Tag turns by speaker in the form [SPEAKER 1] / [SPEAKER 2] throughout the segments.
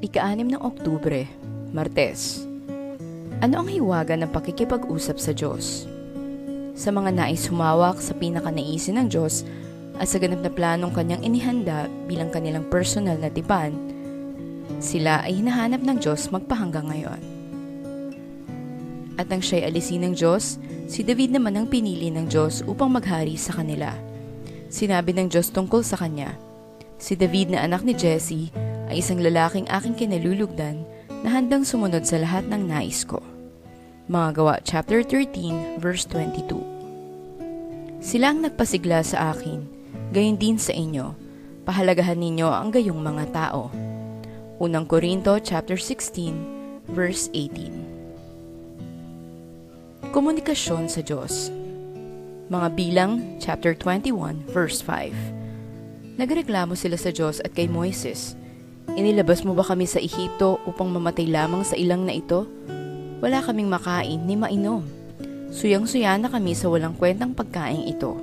[SPEAKER 1] Ika-6 ng Oktubre, Martes. Ano ang hiwaga ng pakikipag-usap sa Diyos? Sa mga nais humawak sa pinakanaisin ng Diyos at sa ganap na planong kanyang inihanda bilang kanilang personal na tipan, sila ay hinahanap ng Diyos magpahanggang ngayon. At nang siya'y alisin ng Diyos, si David naman ang pinili ng Diyos upang maghari sa kanila. Sinabi ng Diyos tungkol sa kanya, "Si David na anak ni Jesse ay isang lalaking aking kinalulugdan na handang sumunod sa lahat ng nais ko." Mga Gawa chapter 13 verse 22. Sila ang nagpasigla sa akin, gayon din sa inyo. Pahalagahan ninyo ang gayong mga tao. Unang Korinto chapter 16 verse 18. Komunikasyon sa Diyos. Mga Bilang chapter 21 verse 5. Nagreklamo sila sa Diyos at kay Moises, "Inilabas mo ba kami sa Ehipto upang mamatay lamang sa ilang na ito? Wala kaming makain ni mainom. Suyang-suya na kami sa walang kwentang pagkain ito."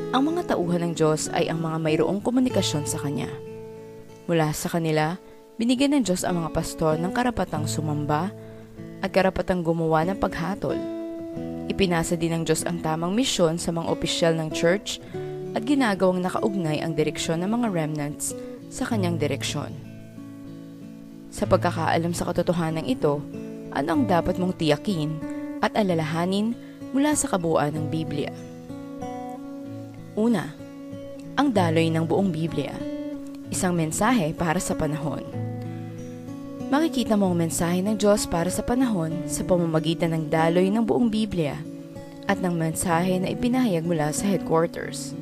[SPEAKER 1] Ang mga tauhan ng Diyos ay ang mga mayroong komunikasyon sa Kanya. Mula sa kanila, binigyan ng Diyos ang mga pastor ng karapatang sumamba at karapatang gumawa ng paghatol. Ipinasa din ng Diyos ang tamang misyon sa mga opisyal ng church at ginagawang nakaugnay ang direksyon ng mga remnants sa kanyang direksyon. Sa pagkakaalam sa katotohanan ito, ano ang dapat mong tiyakin at alalahanin mula sa kabuuan ng Biblia? Una, ang daloy ng buong Biblia. Isang mensahe para sa panahon. Makikita mo ang mensahe ng Diyos para sa panahon sa pamamagitan ng daloy ng buong Biblia at ng mensahe na ipinahayag mula sa headquarters.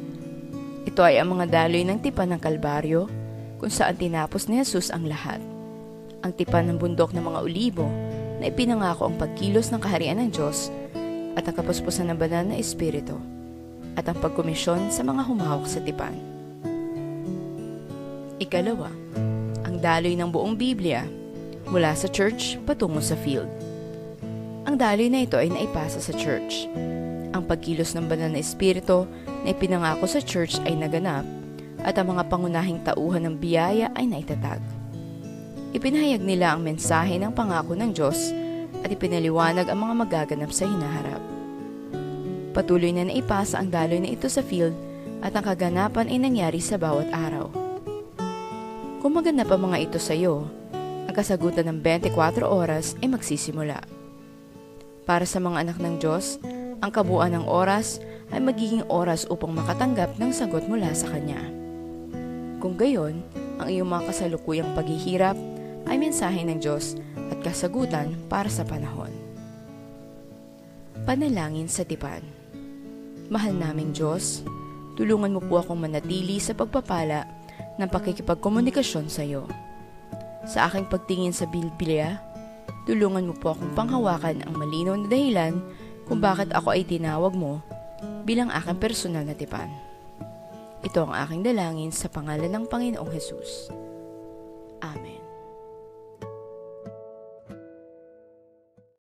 [SPEAKER 1] Ito ay ang mga daloy ng tipan ng Kalbaryo kung saan tinapos ni Jesus ang lahat. Ang tipan ng bundok ng mga olibo na ipinangako ang pagkilos ng kaharian ng Diyos at ang kapuspusan ng banal na Espiritu at ang pagkomisyon sa mga humahawak sa tipan. Ikalawa, ang daloy ng buong Biblia mula sa church patungo sa field. Ang daloy na ito ay naipasa sa church. Ang pagkilos ng banal na Espiritu na ipinangako sa church ay naganap at ang mga pangunahing tauhan ng biyaya ay naitatag. Ipinahayag nila ang mensahe ng pangako ng Diyos at ipinaliwanag ang mga magaganap sa hinaharap. Patuloy na naipasa ang daloy na ito sa field at ang kaganapan ay nangyari sa bawat araw. Kung maganap ang mga ito sa iyo, ang kasagutan ng 24 oras ay magsisimula. Para sa mga anak ng Diyos, ang kabuuan ng oras ay magiging oras upang makatanggap ng sagot mula sa Kanya. Kung gayon, ang iyong mga kasalukuyang paghihirap ay mensahe ng Diyos at kasagutan para sa panahon. Panalangin sa tipan. Mahal naming Diyos, tulungan mo po akong manatili sa pagpapala ng pakikipagkomunikasyon sa iyo. Sa aking pagtingin sa Biblia, tulungan mo po akong panghawakan ang malinaw na dahilan kung bakit ako ay tinawag mo bilang aking personal na tipan. Ito ang aking dalangin sa pangalan ng Panginoong Hesus. Amen.